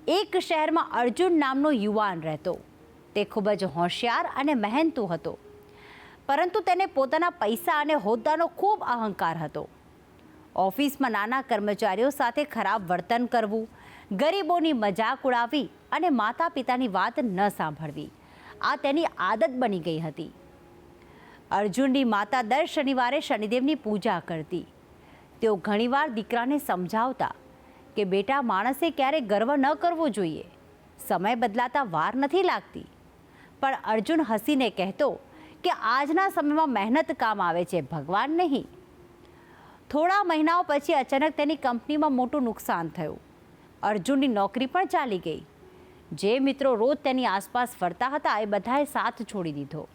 એક શહેરમાં અર્જુન નામનો યુવાન રહેતો. તે ખૂબ જ હોશિયાર અને મહેનતુ હતો, પરંતુ તેને પોતાના પૈસા અને હોદ્દાનો ખૂબ અહંકાર હતો. ઓફિસમાં નાના કર્મચારીઓ સાથે ખરાબ વર્તન કરવું, ગરીબોની મજાક ઉડાવવી અને માતા પિતાની વાત ન સાંભળવી, આ તેની આદત બની ગઈ હતી. અર્જુનની માતા દર શનિવારે શનિદેવની પૂજા કરતી. તેઓ ઘણીવાર દીકરાને સમજાવતા કે બેટા, માણસે ક્યારેય ગર્વ ન કરવો જોઈએ, સમય બદલાતા વાર નથી લાગતી. પણ અર્જુન હસીને કહેતો કે આજના સમયમાં મહેનત કામ આવે છે, ભગવાન નહીં. થોડા મહિનાઓ પછી અચાનક તેની કંપનીમાં મોટું નુકસાન થયું. અર્જુનની નોકરી પણ ચાલી ગઈ. જે મિત્રો રોજ તેની આસપાસ ફરતા હતા એ બધાએ સાથ છોડી દીધો,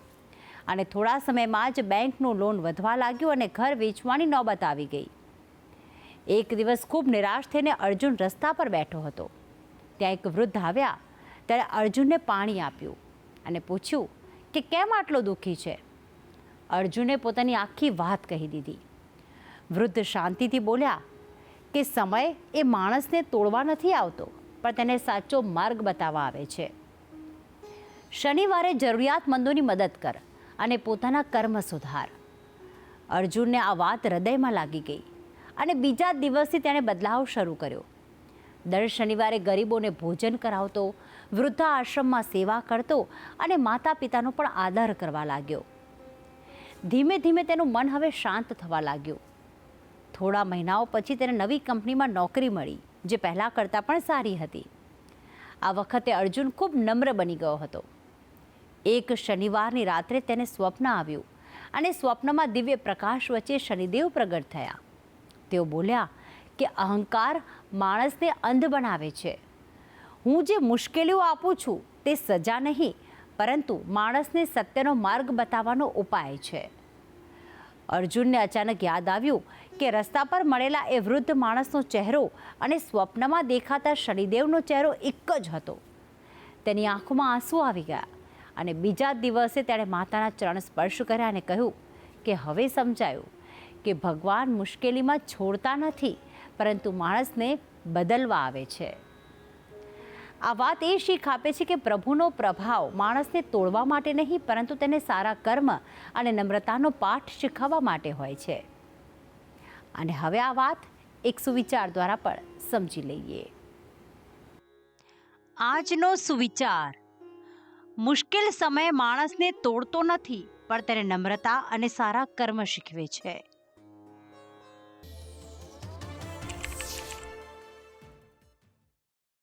અને થોડા સમયમાં જ બેંકનું લોન વધવા લાગ્યું અને ઘર વેચવાની નોબત આવી ગઈ. એક દિવસ ખૂબ નિરાશ થઈને અર્જુન રસ્તા પર બેઠો હતો. ત્યાં એક વૃદ્ધ આવ્યા. તેણે અર્જુનને પાણી આપ્યું અને પૂછ્યું કે કેમ આટલો દુઃખી છે. અર્જુને પોતાની આખી વાત કહી દીધી. વૃદ્ધ શાંતિથી બોલ્યા કે સમય એ માણસને તોડવા નથી આવતો, પણ તેને સાચો માર્ગ બતાવવા આવે છે. શનિવારે જરૂરિયાતમંદોની મદદ કર અને પોતાના કર્મ સુધાર. અર્જુનને આ વાત હૃદયમાં લાગી ગઈ અને બીજા દિવસથી તેણે બદલાવ શરૂ કર્યો. દર શનિવારે ગરીબોને ભોજન કરાવતો, વૃદ્ધાશ્રમમાં સેવા કરતો અને માતા પિતાનો પણ આદર કરવા લાગ્યો. ધીમે ધીમે તેનું મન હવે શાંત થવા લાગ્યું. થોડા મહિનાઓ પછી તેને નવી કંપનીમાં નોકરી મળી, જે પહેલાં કરતાં પણ સારી હતી. આ વખતે અર્જુન ખૂબ નમ્ર બની ગયો હતો. એક શનિવારની રાત્રે તેને સ્વપ્ન આવ્યું અને સ્વપ્નમાં દિવ્ય પ્રકાશ વચ્ચે શનિદેવ પ્રગટ થયા. તેઓ બોલ્યા કે અહંકાર માણસને અંધ બનાવે છે. હું જે મુશ્કેલીઓ આપું છું તે સજા નહીં, પરંતુ માણસને સત્યનો માર્ગ બતાવવાનો ઉપાય છે. અર્જુનને અચાનક યાદ આવ્યું કે રસ્તા પર મળેલા એ વૃદ્ધ માણસનો ચહેરો અને સ્વપ્નમાં દેખાતા શનિદેવનો ચહેરો એક જ હતો. તેની આંખોમાં આંસુ આવી ગયા અને બીજા દિવસે તેણે માતાના ચરણ સ્પર્શ કર્યા અને કહ્યું કે હવે સમજાયું કે ભગવાન મુશ્કેલીમાં છોડતા નથી, પરંતુ માણસને બદલવા આવે છે. આ વાત એ શીખ આપે છે કે પ્રભુનો પ્રભાવ માણસને તોડવા માટે નહીં, પરંતુ તેને સારા કર્મ અને નમ્રતાનો પાઠ શીખવવા માટે હોય છે. અને હવે આ વાત એક સુવિચાર દ્વારા પણ સમજી લઈએ. આજનો સુવિચાર: મુશ્કેલ સમય માણસને તોડતો નથી, પણ તેને નમ્રતા અને સારા કર્મ શીખવે છે.